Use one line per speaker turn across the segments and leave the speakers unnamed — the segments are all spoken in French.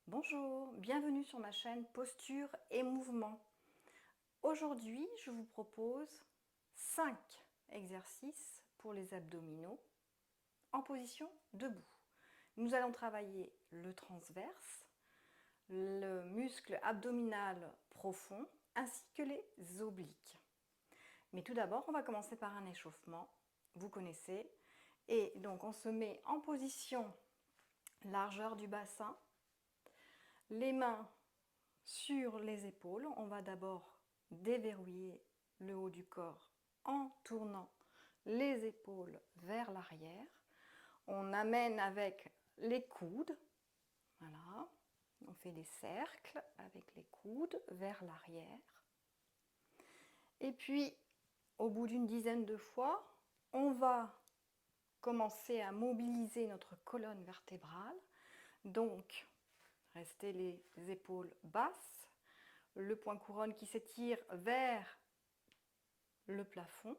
Bonjour, bienvenue sur ma chaîne Posture et Mouvement. Aujourd'hui, je vous propose 5 exercices pour les abdominaux en position debout. Nous allons travailler le transverse, le muscle abdominal profond ainsi que les obliques. Mais tout d'abord, on va commencer par un échauffement, vous connaissez. Et donc on se met en position largeur du bassin, les mains sur les épaules. On va d'abord déverrouiller le haut du corps en tournant les épaules vers l'arrière. On amène avec les coudes, voilà, on fait des cercles avec les coudes vers l'arrière. Et puis, au bout d'une dizaine de fois, on va commencer à mobiliser notre colonne vertébrale. Donc, restez les épaules basses, le point couronne qui s'étire vers le plafond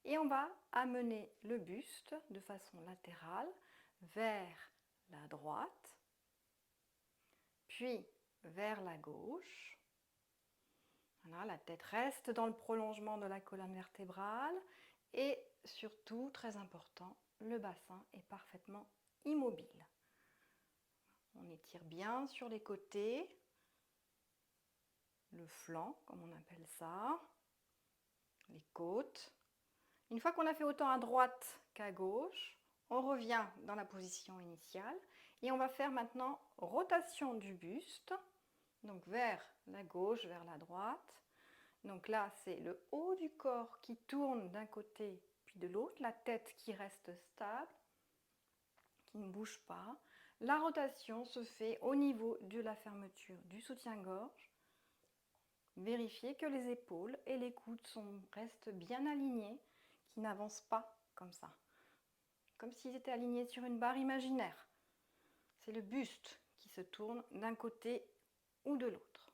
et on va amener le buste de façon latérale vers la droite, puis vers la gauche. Voilà, la tête reste dans le prolongement de la colonne vertébrale et surtout, très important, le bassin est parfaitement immobile. On étire bien sur les côtés, le flanc, comme on appelle ça, les côtes. Une fois qu'on a fait autant à droite qu'à gauche, on revient dans la position initiale et on va faire maintenant rotation du buste, donc vers la gauche, vers la droite. Donc là, c'est le haut du corps qui tourne d'un côté puis de l'autre, la tête qui reste stable, qui ne bouge pas. La rotation se fait au niveau de la fermeture du soutien-gorge. Vérifiez que les épaules et les coudes restent bien alignés, qu'ils n'avancent pas comme ça, comme s'ils étaient alignés sur une barre imaginaire. C'est le buste qui se tourne d'un côté ou de l'autre.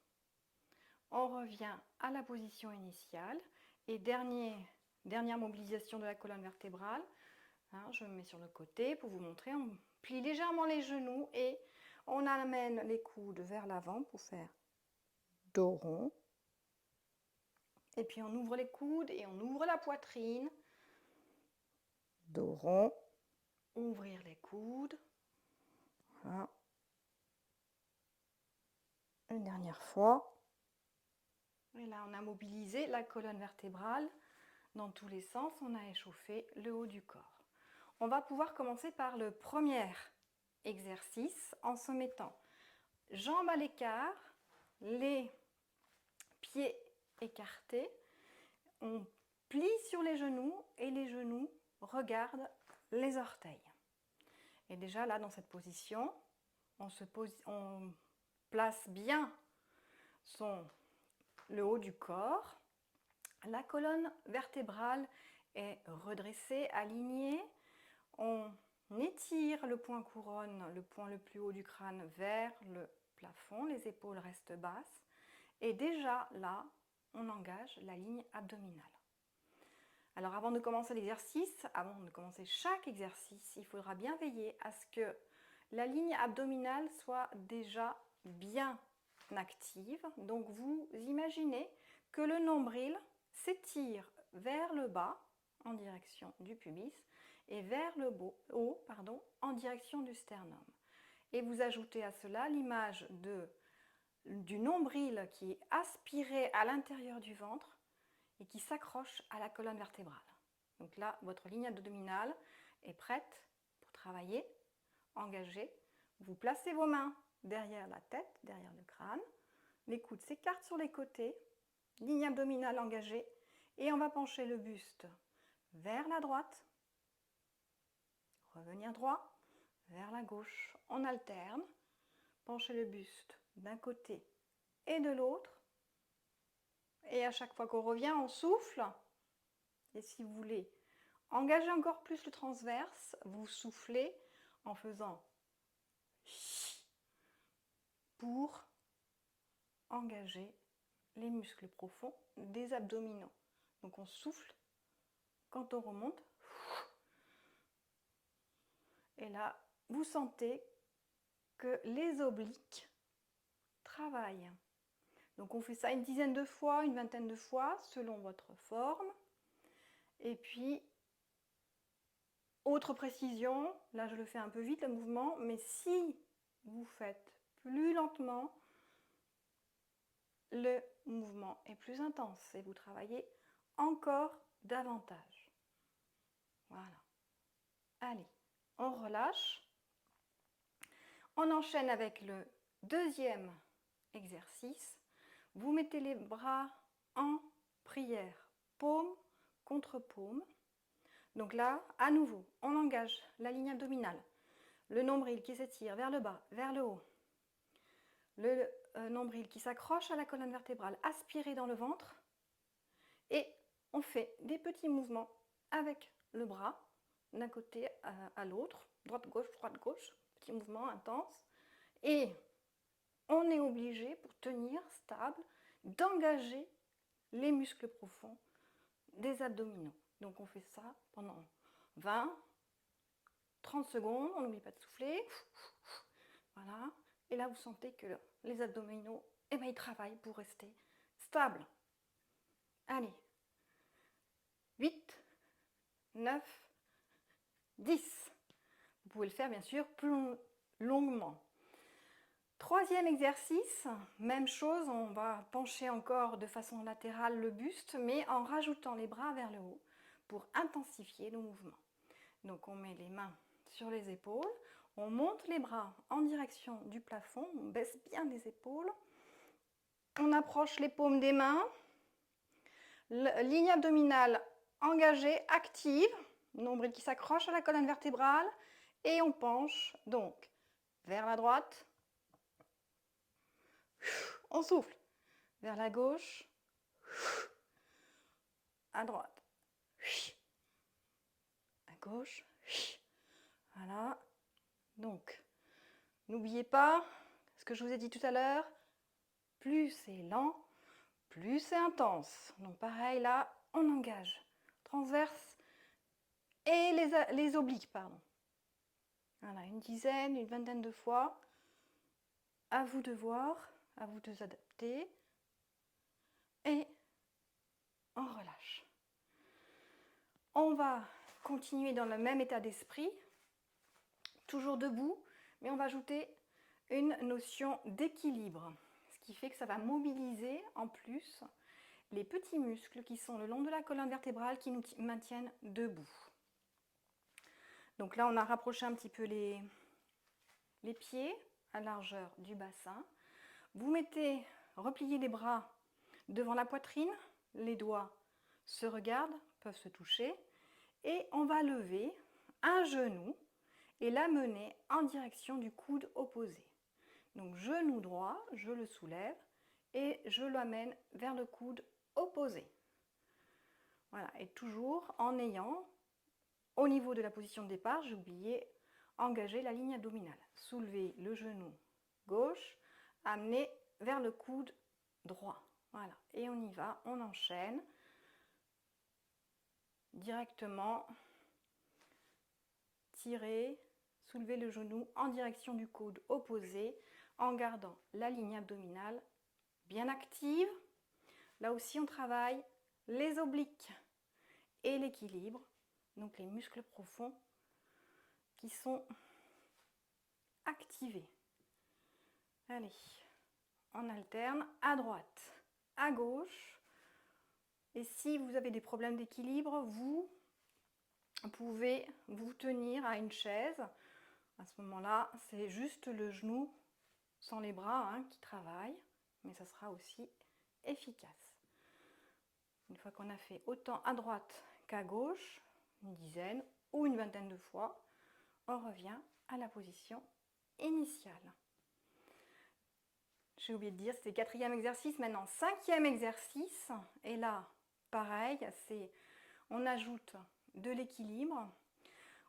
On revient à la position initiale et dernière mobilisation de la colonne vertébrale. Je me mets sur le côté pour vous montrer. On plie légèrement les genoux et on amène les coudes vers l'avant pour faire dos rond. Et puis on ouvre les coudes et on ouvre la poitrine. Dos rond. Ouvrir les coudes. Voilà. Une dernière fois. Et là, on a mobilisé la colonne vertébrale dans tous les sens. On a échauffé le haut du corps. On va pouvoir commencer par le premier exercice en se mettant jambes à l'écart, les pieds écartés. On plie sur les genoux et les genoux regardent les orteils. Et déjà là, dans cette position, on place bien le haut du corps. La colonne vertébrale est redressée, alignée. On étire le point couronne, le point le plus haut du crâne vers le plafond. Les épaules restent basses. Et déjà là, on engage la ligne abdominale. Alors avant de commencer l'exercice, avant de commencer chaque exercice, il faudra bien veiller à ce que la ligne abdominale soit déjà bien active. Donc vous imaginez que le nombril s'étire vers le bas en direction du pubis et vers le haut en direction du sternum. Et vous ajoutez à cela l'image du nombril qui est aspiré à l'intérieur du ventre et qui s'accroche à la colonne vertébrale. Donc là, votre ligne abdominale est prête pour travailler, engagée. Vous placez vos mains derrière la tête, derrière le crâne. Les coudes s'écartent sur les côtés, ligne abdominale engagée. Et on va pencher le buste vers la droite, revenir droit, vers la gauche. On alterne, pencher le buste d'un côté et de l'autre. Et à chaque fois qu'on revient, on souffle. Et si vous voulez engager encore plus le transverse, vous soufflez en faisant pour engager les muscles profonds des abdominaux. Donc on souffle quand on remonte. Et là, vous sentez que les obliques travail. Donc on fait ça une dizaine de fois, une vingtaine de fois, selon votre forme. Et puis, autre précision, là je le fais un peu vite le mouvement, mais si vous faites plus lentement, le mouvement est plus intense et vous travaillez encore davantage. Voilà. Allez, on relâche. On enchaîne avec le deuxième exercice. Vous mettez les bras en prière, paume contre paume. Donc là, à nouveau, on engage la ligne abdominale, le nombril qui s'étire vers le bas, vers le haut, le nombril qui s'accroche à la colonne vertébrale, aspiré dans le ventre, et on fait des petits mouvements avec le bras d'un côté à l'autre, droite, gauche, petit mouvement intense, et on est obligé, pour tenir stable, d'engager les muscles profonds des abdominaux. Donc on fait ça pendant 20, 30 secondes, on n'oublie pas de souffler. Voilà. Et là, vous sentez que les abdominaux, eh ben, ils travaillent pour rester stables. Allez. 8, 9, 10. Vous pouvez le faire, bien sûr, plus longuement. Troisième exercice, même chose, on va pencher encore de façon latérale le buste, mais en rajoutant les bras vers le haut pour intensifier le mouvement. Donc on met les mains sur les épaules, on monte les bras en direction du plafond, on baisse bien les épaules, on approche les paumes des mains, ligne abdominale engagée, active, nombril qui s'accroche à la colonne vertébrale, et on penche donc vers la droite, on souffle, vers la gauche, à droite, à gauche, voilà. Donc, n'oubliez pas ce que je vous ai dit tout à l'heure, plus c'est lent, plus c'est intense. Donc pareil, là, on engage transverse et les obliques, pardon. Voilà, une dizaine, une vingtaine de fois. À vous de voir, à vous de vous adapter. Et on relâche. On va continuer dans le même état d'esprit, toujours debout, mais on va ajouter une notion d'équilibre, ce qui fait que ça va mobiliser en plus les petits muscles qui sont le long de la colonne vertébrale qui nous maintiennent debout. Donc là, on a rapproché un petit peu les pieds à largeur du bassin. Vous mettez, repliez les bras devant la poitrine, les doigts se regardent, peuvent se toucher, et on va lever un genou et l'amener en direction du coude opposé. Donc genou droit, je le soulève et je l'amène vers le coude opposé. Voilà, et toujours en ayant, au niveau de la position de départ, j'ai oublié, engager la ligne abdominale. Soulevez le genou gauche, amenez vers le coude droit. Voilà, et on y va, on enchaîne directement, tirez, soulevez le genou en direction du coude opposé en gardant la ligne abdominale bien active. Là aussi, on travaille les obliques et l'équilibre, donc les muscles profonds qui sont activés. Allez, on alterne à droite, à gauche. Et si vous avez des problèmes d'équilibre, vous pouvez vous tenir à une chaise. À ce moment-là, c'est juste le genou sans les bras qui travaille, mais ça sera aussi efficace. Une fois qu'on a fait autant à droite qu'à gauche, une dizaine ou une vingtaine de fois, on revient à la position initiale. J'ai oublié de dire, c'était le quatrième exercice. Maintenant, cinquième exercice. Et là, pareil, on ajoute de l'équilibre.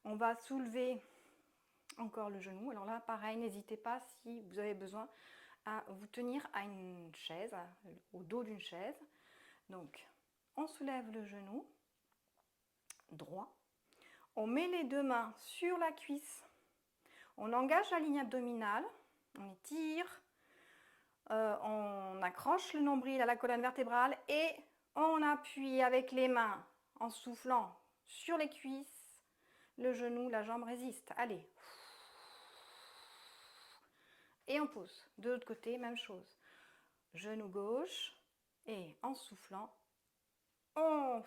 On va soulever encore le genou. Alors là, pareil, n'hésitez pas si vous avez besoin à vous tenir à une chaise, au dos d'une chaise. Donc, on soulève le genou droit. On met les deux mains sur la cuisse. On engage la ligne abdominale. On étire. on accroche le nombril à la colonne vertébrale et on appuie avec les mains en soufflant sur les cuisses. Le genou, la jambe résiste. Allez. Et on pose. De l'autre côté, même chose. Genou gauche et en soufflant, on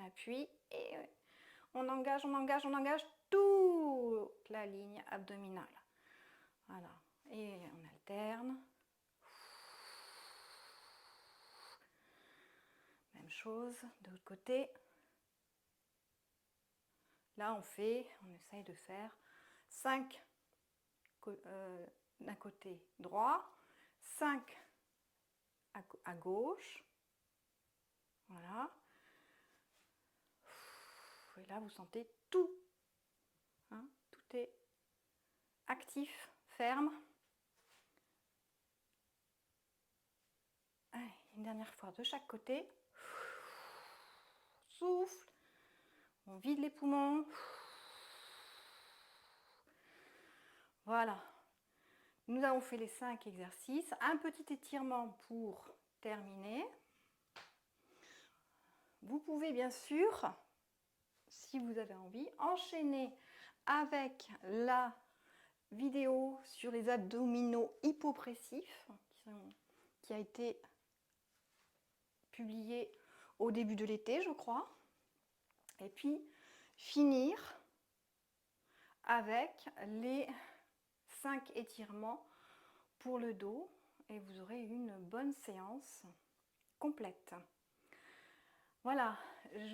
appuie et on engage toute la ligne abdominale. Voilà. Et on alterne. Même chose de l'autre côté. Là, on essaye de faire 5 d'un côté droit, 5 à gauche. Voilà. Et là, vous sentez tout. Hein, tout est actif, ferme. Allez, une dernière fois de chaque côté. Souffle. On vide les poumons. Voilà. Nous avons fait les 5 exercices. Un petit étirement pour terminer. Vous pouvez bien sûr, si vous avez envie, enchaîner avec la vidéo sur les abdominaux hypopressifs qui a été publiée au début de l'été, je crois. Et puis finir avec les 5 étirements pour le dos et vous aurez une bonne séance complète. Voilà,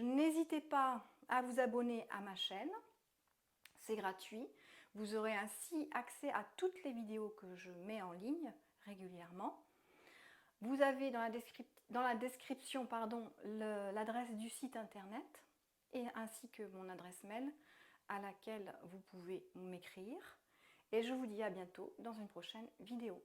n'hésitez pas à vous abonner à ma chaîne, c'est gratuit. Vous aurez ainsi accès à toutes les vidéos que je mets en ligne régulièrement. Vous avez dans la description l'adresse du site internet et ainsi que mon adresse mail à laquelle vous pouvez m'écrire. Et je vous dis à bientôt dans une prochaine vidéo.